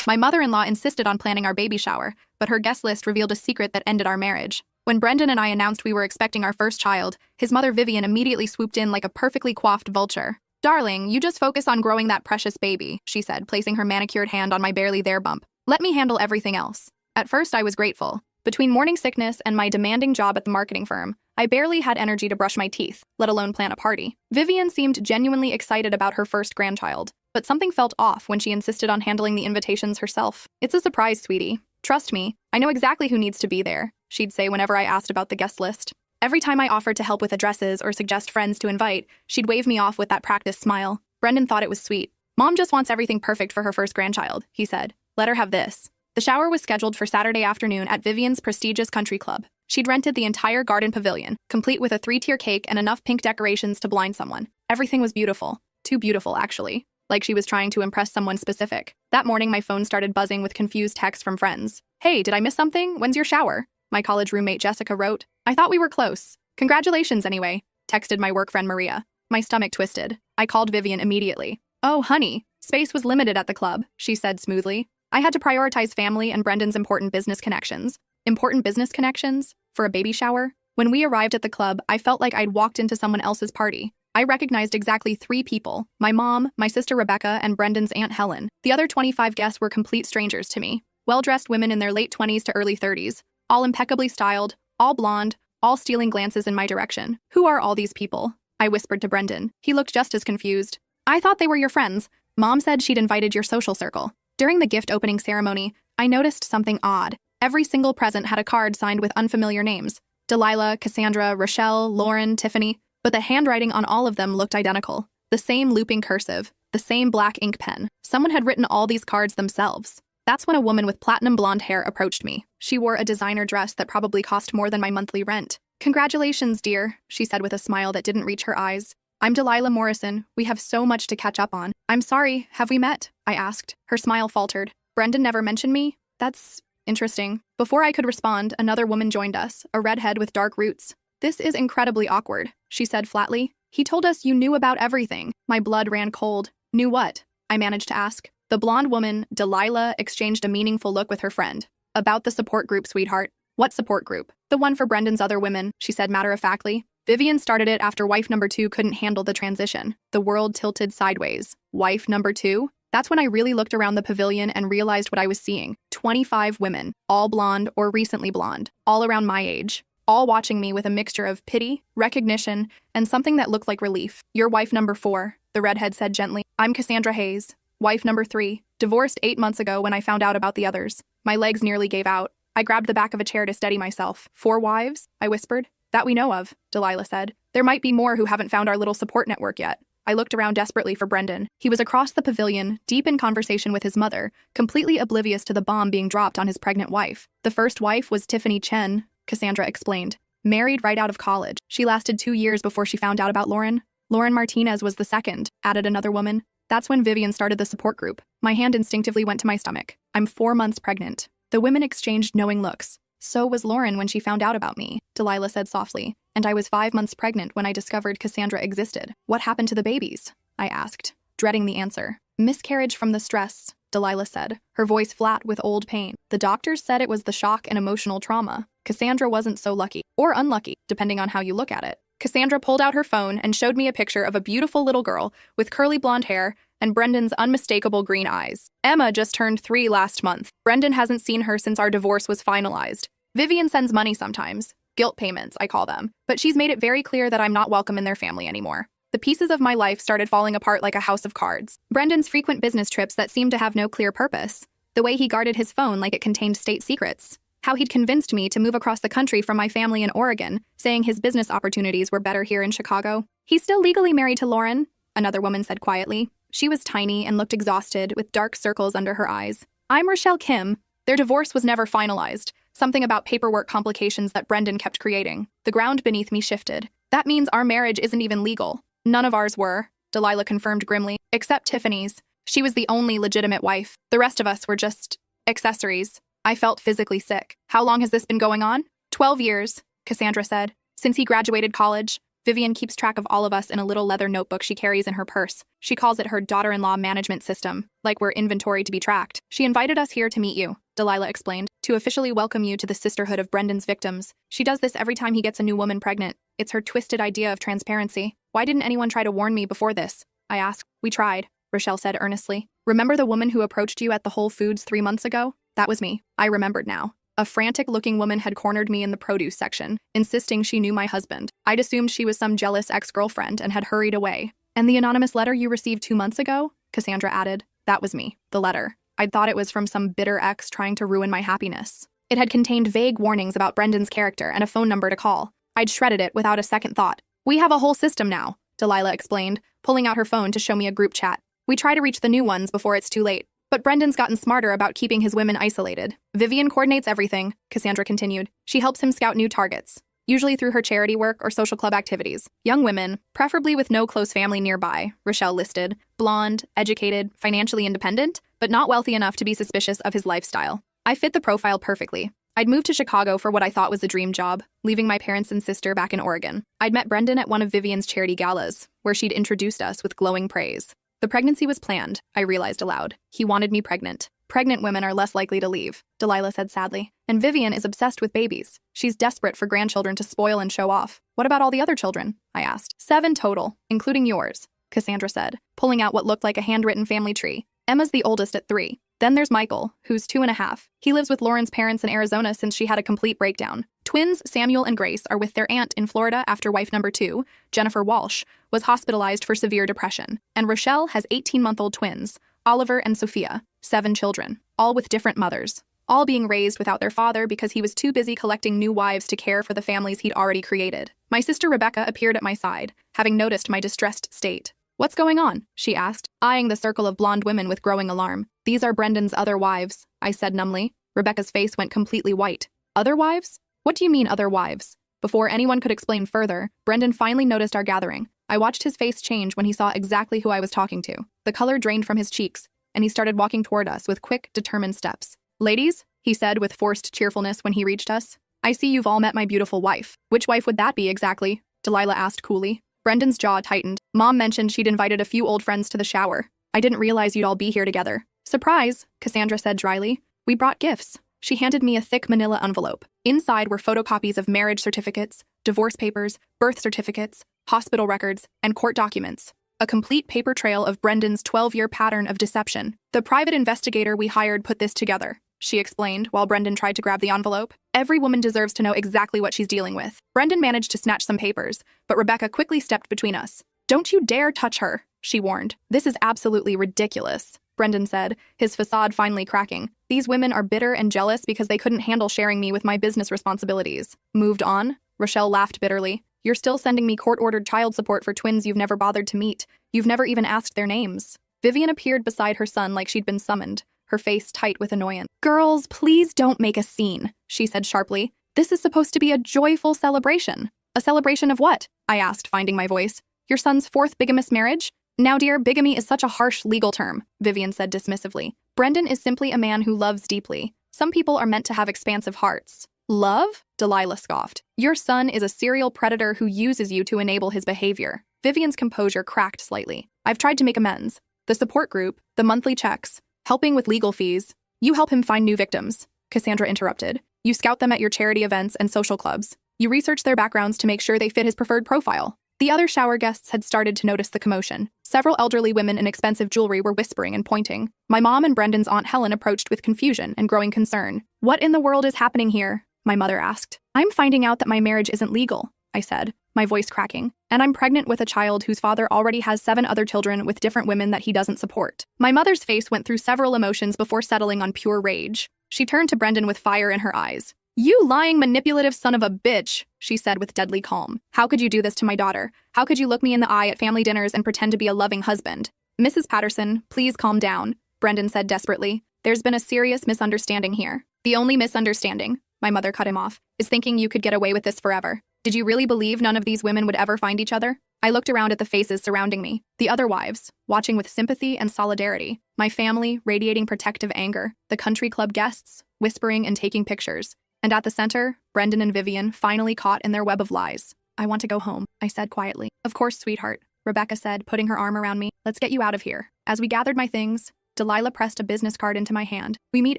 My mother-in-law insisted on planning our baby shower, but her guest list revealed a secret that ended our marriage. When Brendan and I announced we were expecting our first child, his mother Vivian immediately swooped in like a perfectly coiffed vulture. "Darling, you just focus on growing that precious baby," she said, placing her manicured hand on my barely there bump. "Let me handle everything else." At first, I was grateful. Between morning sickness and my demanding job at the marketing firm, I barely had energy to brush my teeth, let alone plan a party. Vivian seemed genuinely excited about her first grandchild, but something felt off when she insisted on handling the invitations herself. "It's a surprise, sweetie. Trust me, I know exactly who needs to be there," she'd say whenever I asked about the guest list. Every time I offered to help with addresses or suggest friends to invite, she'd wave me off with that practiced smile. Brendan thought it was sweet. "Mom just wants everything perfect for her first grandchild," he said. "Let her have this." The shower was scheduled for Saturday afternoon at Vivian's prestigious country club. She'd rented the entire garden pavilion, complete with a 3-tier cake and enough pink decorations to blind someone. Everything was beautiful. Too beautiful, actually. Like she was trying to impress someone specific. That morning, my phone started buzzing with confused texts from friends. "Hey, did I miss something? When's your shower?" My college roommate Jessica wrote. "I thought we were close. Congratulations anyway," texted my work friend Maria. My stomach twisted. I called Vivian immediately. "Oh, honey, space was limited at the club," she said smoothly. "I had to prioritize family and Brendan's important business connections." Important business connections? For a baby shower? When we arrived at the club, I felt like I'd walked into someone else's party. I recognized exactly 3 people: my mom, my sister Rebecca, and Brendan's Aunt Helen. The other 25 guests were complete strangers to me. Well-dressed women in their late 20s to early 30s, all impeccably styled, all blonde, all stealing glances in my direction. "Who are all these people?" I whispered to Brendan. He looked just as confused. "I thought they were your friends. Mom said she'd invited your social circle." During the gift opening ceremony, I noticed something odd. Every single present had a card signed with unfamiliar names: Delilah, Cassandra, Rochelle, Lauren, Tiffany. But the handwriting on all of them looked identical. The same looping cursive, the same black ink pen. Someone had written all these cards themselves. That's when a woman with platinum blonde hair approached me. She wore a designer dress that probably cost more than my monthly rent. "Congratulations, dear," she said with a smile that didn't reach her eyes. "I'm Delilah Morrison. We have so much to catch up on." "I'm sorry, have we met?" I asked. Her smile faltered. "Brendan never mentioned me? That's interesting." Before I could respond, another woman joined us, a redhead with dark roots. "This is incredibly awkward," she said flatly. "He told us you knew about everything." My blood ran cold. "Knew what?" I managed to ask. The blonde woman, Delilah, exchanged a meaningful look with her friend. "About the support group, sweetheart." "What support group?" "The one for Brendan's other women," she said matter-of-factly. "Vivian started it after wife number 2 couldn't handle the transition." The world tilted sideways. Wife number 2? That's when I really looked around the pavilion and realized what I was seeing. 25 women, all blonde or recently blonde, all around my age, all watching me with a mixture of pity, recognition, and something that looked like relief. "You're wife number 4, the redhead said gently. "I'm Cassandra Hayes, wife number 3, divorced 8 months ago when I found out about the others." My legs nearly gave out. I grabbed the back of a chair to steady myself. "4 wives?" I whispered. "That we know of," Delilah said. "There might be more who haven't found our little support network yet." I looked around desperately for Brendan. He was across the pavilion, deep in conversation with his mother, completely oblivious to the bomb being dropped on his pregnant wife. "The first wife was Tiffany Chen," Cassandra explained. "Married right out of college. She lasted 2 years before she found out about Lauren." "Lauren Martinez was the second," added another woman. "That's when Vivian started the support group." My hand instinctively went to my stomach. "I'm 4 months pregnant." The women exchanged knowing looks. "So was Lauren when she found out about me," Delilah said softly. "And I was 5 months pregnant when I discovered Cassandra existed." "What happened to the babies?" I asked, dreading the answer. "Miscarriage from the stress," Delilah said, her voice flat with old pain. "The doctors said it was the shock and emotional trauma. Cassandra wasn't so lucky, or unlucky, depending on how you look at it." Cassandra pulled out her phone and showed me a picture of a beautiful little girl with curly blonde hair and Brendan's unmistakable green eyes. "Emma just turned 3 last month. Brendan hasn't seen her since our divorce was finalized. Vivian sends money sometimes. Guilt payments, I call them. But she's made it very clear that I'm not welcome in their family anymore." The pieces of my life started falling apart like a house of cards. Brendan's frequent business trips that seemed to have no clear purpose. The way he guarded his phone like it contained state secrets. How he'd convinced me to move across the country from my family in Oregon, saying his business opportunities were better here in Chicago. "He's still legally married to Lauren," another woman said quietly. She was tiny and looked exhausted, with dark circles under her eyes. "I'm Rochelle Kim. Their divorce was never finalized. Something about paperwork complications that Brendan kept creating." The ground beneath me shifted. "That means our marriage isn't even legal." "None of ours were," Delilah confirmed grimly, "except Tiffany's. She was the only legitimate wife. The rest of us were just accessories." I felt physically sick. "How long has this been going on?" 12 years, Cassandra said. "Since he graduated college. Vivian keeps track of all of us in a little leather notebook she carries in her purse. She calls it her daughter-in-law management system, like we're inventory to be tracked. She invited us here to meet you, Delilah explained, to officially welcome you to the sisterhood of Brendan's victims. She does this every time he gets a new woman pregnant. It's her twisted idea of transparency. Why didn't anyone try to warn me before this? I asked. We tried, Rochelle said earnestly. Remember the woman who approached you at the Whole Foods 3 months ago? That was me. I remembered now. A frantic-looking woman had cornered me in the produce section, insisting she knew my husband. I'd assumed she was some jealous ex-girlfriend and had hurried away. And the anonymous letter you received 2 months ago? Cassandra added. That was me. The letter. I'd thought it was from some bitter ex trying to ruin my happiness. It had contained vague warnings about Brendan's character and a phone number to call. I'd shredded it without a second thought. We have a whole system now, Delilah explained, pulling out her phone to show me a group chat. We try to reach the new ones before it's too late. But Brendan's gotten smarter about keeping his women isolated. Vivian coordinates everything, Cassandra continued. She helps him scout new targets, usually through her charity work or social club activities. Young women, preferably with no close family nearby, Rochelle listed. Blonde, educated, financially independent, but not wealthy enough to be suspicious of his lifestyle. I fit the profile perfectly. I'd moved to Chicago for what I thought was a dream job, leaving my parents and sister back in Oregon. I'd met Brendan at one of Vivian's charity galas, where she'd introduced us with glowing praise. The pregnancy was planned, I realized aloud. He wanted me pregnant. Pregnant women are less likely to leave, Delilah said sadly. And Vivian is obsessed with babies. She's desperate for grandchildren to spoil and show off. What about all the other children? I asked. 7 total, including yours, Cassandra said, pulling out what looked like a handwritten family tree. Emma's the oldest at 3. Then there's Michael, who's 2.5. He lives with Lauren's parents in Arizona since she had a complete breakdown. Twins Samuel and Grace are with their aunt in Florida after wife number 2, Jennifer Walsh, was hospitalized for severe depression. And Rochelle has 18-month-old twins, Oliver and Sophia, 7 children, all with different mothers, all being raised without their father because he was too busy collecting new wives to care for the families he'd already created. My sister Rebecca appeared at my side, having noticed my distressed state. What's going on? She asked, eyeing the circle of blonde women with growing alarm. These are Brendan's other wives, I said numbly. Rebecca's face went completely white. Other wives? What do you mean, other wives? Before anyone could explain further, Brendan finally noticed our gathering. I watched his face change when he saw exactly who I was talking to. The color drained from his cheeks, and he started walking toward us with quick, determined steps. Ladies, he said with forced cheerfulness when he reached us, I see you've all met my beautiful wife. Which wife would that be exactly? Delilah asked coolly. Brendan's jaw tightened. Mom mentioned she'd invited a few old friends to the shower. I didn't realize you'd all be here together. Surprise, Cassandra said dryly. We brought gifts. She handed me a thick manila envelope. Inside were photocopies of marriage certificates, divorce papers, birth certificates, hospital records, and court documents. A complete paper trail of Brendan's 12-year pattern of deception. The private investigator we hired put this together, she explained while Brendan tried to grab the envelope. Every woman deserves to know exactly what she's dealing with. Brendan managed to snatch some papers, but Rebecca quickly stepped between us. Don't you dare touch her, she warned. This is absolutely ridiculous, Brendan said, his facade finally cracking. These women are bitter and jealous because they couldn't handle sharing me with my business responsibilities. Moved on? Rochelle laughed bitterly. You're still sending me court-ordered child support for twins you've never bothered to meet. You've never even asked their names. Vivian appeared beside her son like she'd been summoned, her face tight with annoyance. Girls, please don't make a scene, she said sharply. This is supposed to be a joyful celebration. A celebration of what? I asked, finding my voice. Your son's 4th bigamous marriage? Now, dear, bigamy is such a harsh legal term, Vivian said dismissively. Brendan is simply a man who loves deeply. Some people are meant to have expansive hearts. Love? Delilah scoffed. Your son is a serial predator who uses you to enable his behavior. Vivian's composure cracked slightly. I've tried to make amends. The support group, the monthly checks, helping with legal fees. You help him find new victims, Cassandra interrupted. You scout them at your charity events and social clubs. You research their backgrounds to make sure they fit his preferred profile. The other shower guests had started to notice the commotion. Several elderly women in expensive jewelry were whispering and pointing. My mom and Brendan's Aunt Helen approached with confusion and growing concern. What in the world is happening here? My mother asked. I'm finding out that my marriage isn't legal, I said, my voice cracking. And I'm pregnant with a child whose father already has 7 other children with different women that he doesn't support. My mother's face went through several emotions before settling on pure rage. She turned to Brendan with fire in her eyes. You lying, manipulative son of a bitch, she said with deadly calm. How could you do this to my daughter? How could you look me in the eye at family dinners and pretend to be a loving husband? Mrs. Patterson, please calm down, Brendan said desperately. There's been a serious misunderstanding here. The only misunderstanding, my mother cut him off, is thinking you could get away with this forever. Did you really believe none of these women would ever find each other? I looked around at the faces surrounding me, the other wives, watching with sympathy and solidarity, my family radiating protective anger, the country club guests, whispering and taking pictures. And at the center, Brendan and Vivian finally caught in their web of lies. I want to go home, I said quietly. Of course, sweetheart, Rebecca said, putting her arm around me. Let's get you out of here. As we gathered my things, Delilah pressed a business card into my hand. We meet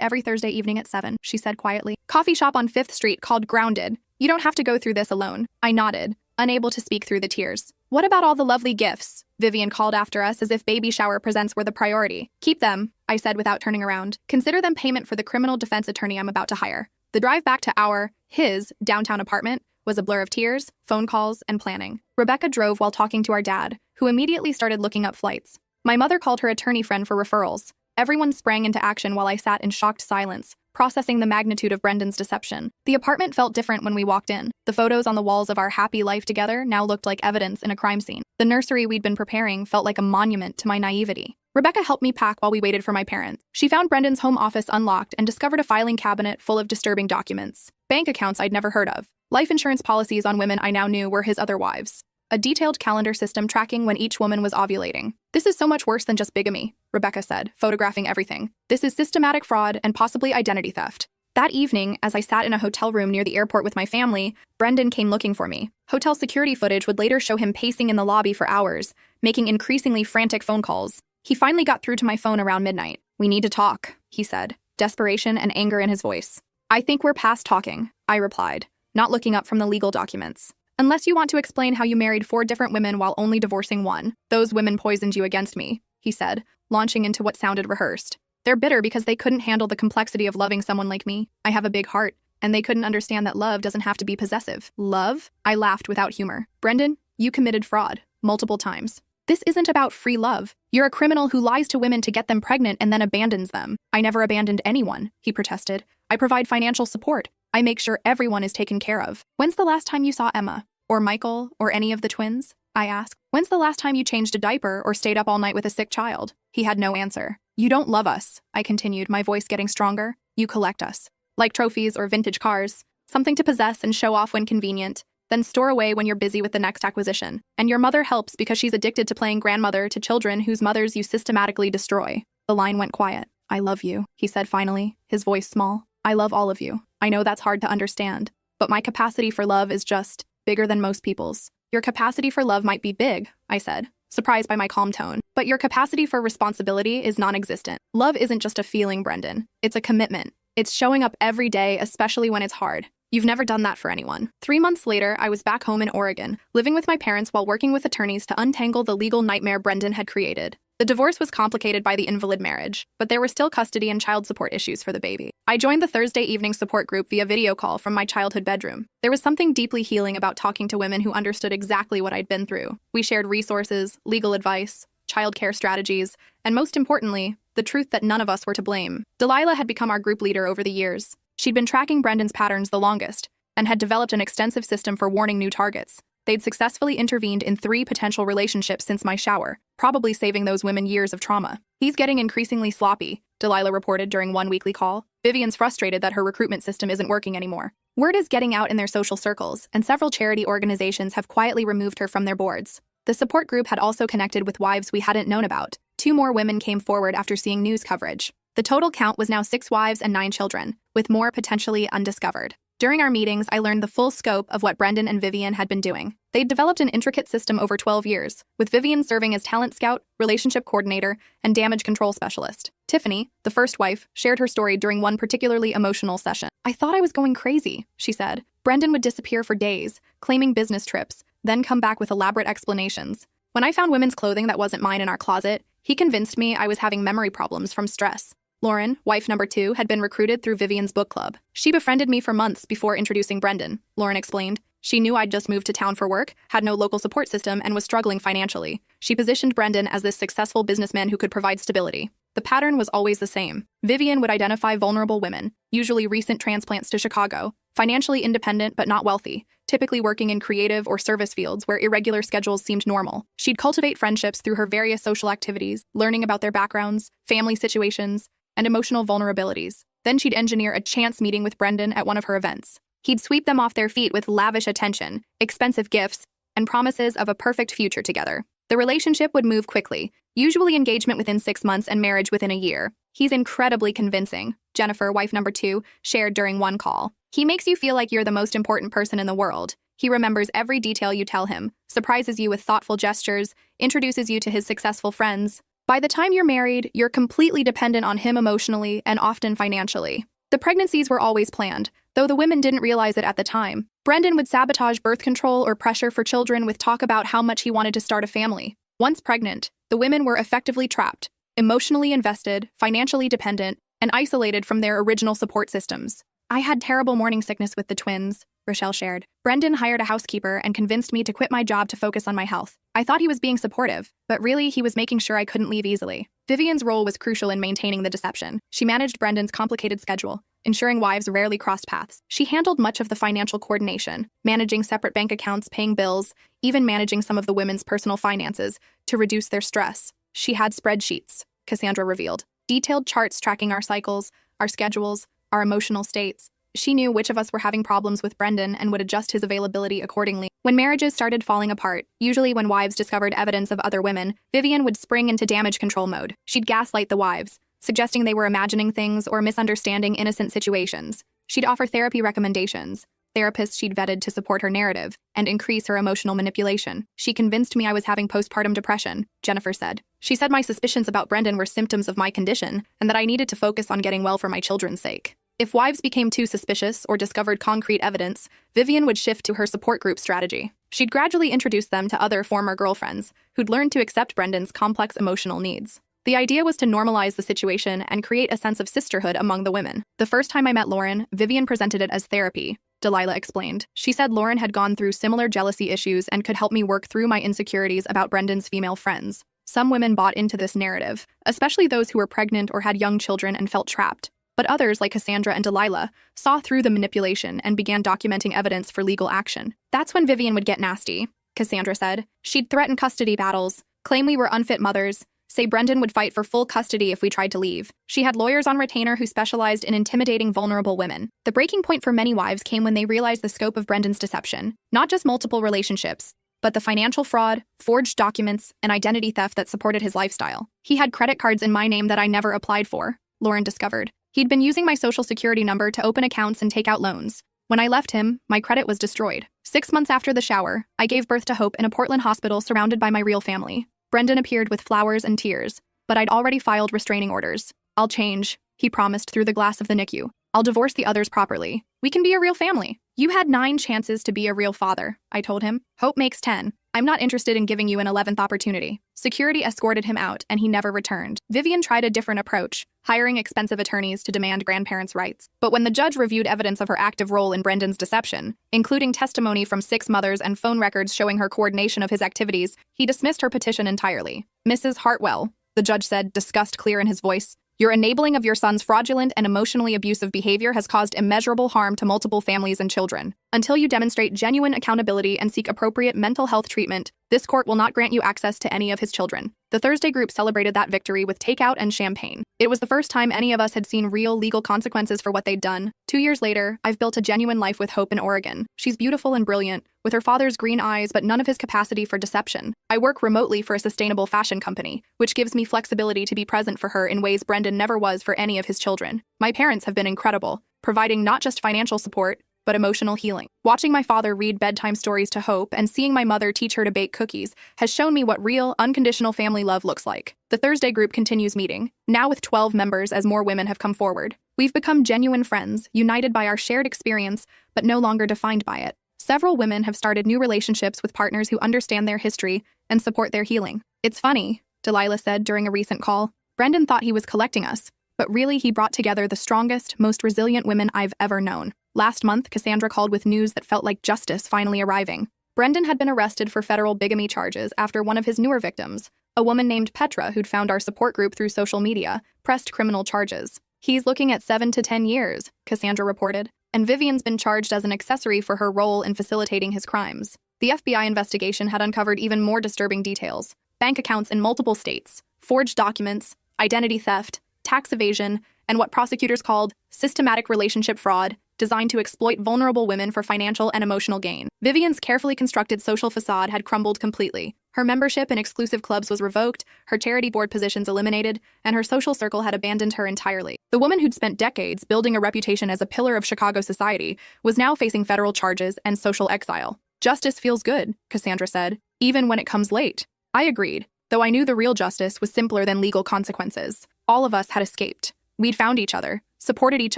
every Thursday evening at 7, she said quietly. Coffee shop on 5th Street called Grounded. You don't have to go through this alone. I nodded, unable to speak through the tears. What about all the lovely gifts? Vivian called after us as if baby shower presents were the priority. Keep them, I said without turning around. Consider them payment for the criminal defense attorney I'm about to hire. The drive back to his downtown apartment was a blur of tears, phone calls, and planning. Rebecca drove while talking to our dad, who immediately started looking up flights. My mother called her attorney friend for referrals. Everyone sprang into action while I sat in shocked silence, processing the magnitude of Brendan's deception. The apartment felt different when we walked in. The photos on the walls of our happy life together now looked like evidence in a crime scene. The nursery we'd been preparing felt like a monument to my naivety. Rebecca helped me pack while we waited for my parents. She found Brendan's home office unlocked and discovered a filing cabinet full of disturbing documents. Bank accounts I'd never heard of. Life insurance policies on women I now knew were his other wives. A detailed calendar system tracking when each woman was ovulating. This is so much worse than just bigamy, Rebecca said, photographing everything. This is systematic fraud and possibly identity theft. That evening, as I sat in a hotel room near the airport with my family, Brendan came looking for me. Hotel security footage would later show him pacing in the lobby for hours, making increasingly frantic phone calls. He finally got through to my phone around midnight. We need to talk, he said, desperation and anger in his voice. I think we're past talking, I replied, not looking up from the legal documents. Unless you want to explain how you married 4 different women while only divorcing one. Those women poisoned you against me, he said, launching into what sounded rehearsed. They're bitter because they couldn't handle the complexity of loving someone like me. I have a big heart, and they couldn't understand that love doesn't have to be possessive. Love? I laughed without humor. Brendan, you committed fraud. Multiple times. This isn't about free love. You're a criminal who lies to women to get them pregnant and then abandons them. I never abandoned anyone, he protested. I provide financial support. I make sure everyone is taken care of. When's the last time you saw Emma? Or Michael? Or any of the twins? I asked. When's the last time you changed a diaper or stayed up all night with a sick child? He had no answer. You don't love us, I continued, my voice getting stronger. You collect us. Like trophies or vintage cars. Something to possess and show off when convenient, then store away when you're busy with the next acquisition. And your mother helps because she's addicted to playing grandmother to children whose mothers you systematically destroy. The line went quiet. I love you, he said finally, his voice small. I love all of you. I know that's hard to understand, but my capacity for love is just bigger than most people's. Your capacity for love might be big, I said, surprised by my calm tone, but your capacity for responsibility is non-existent. Love isn't just a feeling, Brendan. It's a commitment. It's showing up every day, especially when it's hard. You've never done that for anyone. 3 months later, I was back home in Oregon, living with my parents while working with attorneys to untangle the legal nightmare Brendan had created. The divorce was complicated by the invalid marriage, but there were still custody and child support issues for the baby. I joined the Thursday evening support group via video call from my childhood bedroom. There was something deeply healing about talking to women who understood exactly what I'd been through. We shared resources, legal advice, childcare strategies, and most importantly, the truth that none of us were to blame. Delilah had become our group leader over the years. She'd been tracking Brendan's patterns the longest, and had developed an extensive system for warning new targets. They'd successfully intervened in 3 potential relationships since my shower, probably saving those women years of trauma. He's getting increasingly sloppy, Delilah reported during one weekly call. Vivian's frustrated that her recruitment system isn't working anymore. Word is getting out in their social circles, and several charity organizations have quietly removed her from their boards. The support group had also connected with wives we hadn't known about. 2 more women came forward after seeing news coverage. The total count was now 6 wives and 9 children, with more potentially undiscovered. During our meetings, I learned the full scope of what Brendan and Vivian had been doing. They'd developed an intricate system over 12 years, with Vivian serving as talent scout, relationship coordinator, and damage control specialist. Tiffany, the first wife, shared her story during one particularly emotional session. I thought I was going crazy, she said. Brendan would disappear for days, claiming business trips, then come back with elaborate explanations. When I found women's clothing that wasn't mine in our closet, he convinced me I was having memory problems from stress. Lauren, wife number 2, had been recruited through Vivian's book club. She befriended me for months before introducing Brendan, Lauren explained. She knew I'd just moved to town for work, had no local support system, and was struggling financially. She positioned Brendan as this successful businessman who could provide stability. The pattern was always the same. Vivian would identify vulnerable women, usually recent transplants to Chicago, financially independent but not wealthy, typically working in creative or service fields where irregular schedules seemed normal. She'd cultivate friendships through her various social activities, learning about their backgrounds, family situations, and emotional vulnerabilities. Then she'd engineer a chance meeting with Brendan at one of her events. He'd sweep them off their feet with lavish attention, expensive gifts, and promises of a perfect future together. The relationship would move quickly, usually engagement within 6 months and marriage within a year. He's incredibly convincing, Jennifer, wife number 2, shared during one call. He makes you feel like you're the most important person in the world. He remembers every detail you tell him, surprises you with thoughtful gestures, introduces you to his successful friends. By the time you're married, you're completely dependent on him emotionally and often financially. The pregnancies were always planned, though the women didn't realize it at the time. Brendan would sabotage birth control or pressure for children with talk about how much he wanted to start a family. Once pregnant, the women were effectively trapped, emotionally invested, financially dependent, and isolated from their original support systems. I had terrible morning sickness with the twins, Rochelle shared. Brendan hired a housekeeper and convinced me to quit my job to focus on my health. I thought he was being supportive, but really he was making sure I couldn't leave easily. Vivian's role was crucial in maintaining the deception. She managed Brendan's complicated schedule, ensuring wives rarely crossed paths. She handled much of the financial coordination, managing separate bank accounts, paying bills, even managing some of the women's personal finances to reduce their stress. She had spreadsheets, Cassandra revealed, detailed charts tracking our cycles, our schedules, our emotional states. She knew which of us were having problems with Brendan and would adjust his availability accordingly. When marriages started falling apart, usually when wives discovered evidence of other women, Vivian would spring into damage control mode. She'd gaslight the wives, suggesting they were imagining things or misunderstanding innocent situations. She'd offer therapy recommendations, therapists she'd vetted to support her narrative, and increase her emotional manipulation. She convinced me I was having postpartum depression, Jennifer said. She said my suspicions about Brendan were symptoms of my condition and that I needed to focus on getting well for my children's sake. If wives became too suspicious or discovered concrete evidence, Vivian would shift to her support group strategy. She'd gradually introduce them to other former girlfriends who'd learned to accept Brendan's complex emotional needs. The idea was to normalize the situation and create a sense of sisterhood among the women. The first time I met Lauren, Vivian presented it as therapy, Delilah explained. She said Lauren had gone through similar jealousy issues and could help me work through my insecurities about Brendan's female friends. Some women bought into this narrative, especially those who were pregnant or had young children and felt trapped. But others, like Cassandra and Delilah, saw through the manipulation and began documenting evidence for legal action. That's when Vivian would get nasty, Cassandra said. She'd threaten custody battles, claim we were unfit mothers, say Brendan would fight for full custody if we tried to leave. She had lawyers on retainer who specialized in intimidating vulnerable women. The breaking point for many wives came when they realized the scope of Brendan's deception, not just multiple relationships, but the financial fraud, forged documents, and identity theft that supported his lifestyle. He had credit cards in my name that I never applied for, Lauren discovered. He'd been using my social security number to open accounts and take out loans. When I left him, my credit was destroyed. 6 months after the shower, I gave birth to Hope in a Portland hospital surrounded by my real family. Brendan appeared with flowers and tears, but I'd already filed restraining orders. I'll change, he promised through the glass of the NICU. I'll divorce the others properly. We can be a real family. You had 9 chances to be a real father, I told him. Hope makes 10. I'm not interested in giving you an 11th opportunity. Security escorted him out, and he never returned. Vivian tried a different approach, hiring expensive attorneys to demand grandparents' rights. But when the judge reviewed evidence of her active role in Brendan's deception, including testimony from 6 mothers and phone records showing her coordination of his activities, he dismissed her petition entirely. Mrs. Hartwell, the judge said, disgust clear in his voice, your enabling of your son's fraudulent and emotionally abusive behavior has caused immeasurable harm to multiple families and children. Until you demonstrate genuine accountability and seek appropriate mental health treatment, this court will not grant you access to any of his children. The Thursday group celebrated that victory with takeout and champagne. It was the first time any of us had seen real legal consequences for what they'd done. 2 years later, I've built a genuine life with Hope in Oregon. She's beautiful and brilliant, with her father's green eyes but none of his capacity for deception. I work remotely for a sustainable fashion company, which gives me flexibility to be present for her in ways Brendan never was for any of his children. My parents have been incredible, providing not just financial support, but emotional healing. Watching my father read bedtime stories to Hope and seeing my mother teach her to bake cookies has shown me what real, unconditional family love looks like. The Thursday group continues meeting, now with 12 members as more women have come forward. We've become genuine friends, united by our shared experience, but no longer defined by it. Several women have started new relationships with partners who understand their history and support their healing. It's funny, Delilah said during a recent call. Brendan thought he was collecting us, but really he brought together the strongest, most resilient women I've ever known. Last month, Cassandra called with news that felt like justice finally arriving. Brendan had been arrested for federal bigamy charges after one of his newer victims, a woman named Petra who'd found our support group through social media, pressed criminal charges. He's looking at 7 to 10 years, Cassandra reported, and Vivian's been charged as an accessory for her role in facilitating his crimes. The FBI investigation had uncovered even more disturbing details: bank accounts in multiple states, forged documents, identity theft, tax evasion, and what prosecutors called systematic relationship fraud, designed to exploit vulnerable women for financial and emotional gain. Vivian's carefully constructed social facade had crumbled completely. Her membership in exclusive clubs was revoked, her charity board positions eliminated, and her social circle had abandoned her entirely. The woman who'd spent decades building a reputation as a pillar of Chicago society was now facing federal charges and social exile. Justice feels good, Cassandra said, even when it comes late. I agreed, though I knew the real justice was simpler than legal consequences. All of us had escaped. We'd found each other, supported each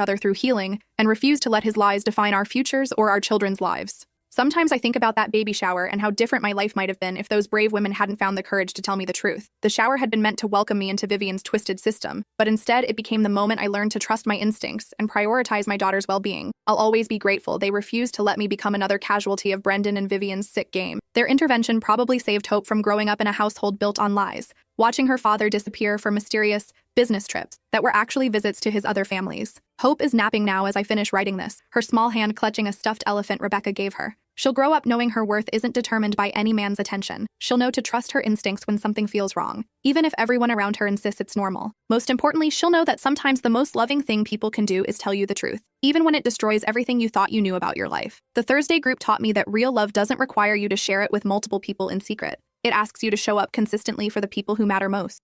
other through healing, and refused to let his lies define our futures or our children's lives. Sometimes I think about that baby shower and how different my life might have been if those brave women hadn't found the courage to tell me the truth. The shower had been meant to welcome me into Vivian's twisted system, but instead it became the moment I learned to trust my instincts and prioritize my daughter's well-being. I'll always be grateful they refused to let me become another casualty of Brendan and Vivian's sick game. Their intervention probably saved Hope from growing up in a household built on lies, watching her father disappear for mysterious business trips that were actually visits to his other families. Hope is napping now as I finish writing this, her small hand clutching a stuffed elephant Rebecca gave her. She'll grow up knowing her worth isn't determined by any man's attention. She'll know to trust her instincts when something feels wrong, even if everyone around her insists it's normal. Most importantly, she'll know that sometimes the most loving thing people can do is tell you the truth, even when it destroys everything you thought you knew about your life. The Thursday group taught me that real love doesn't require you to share it with multiple people in secret. It asks you to show up consistently for the people who matter most.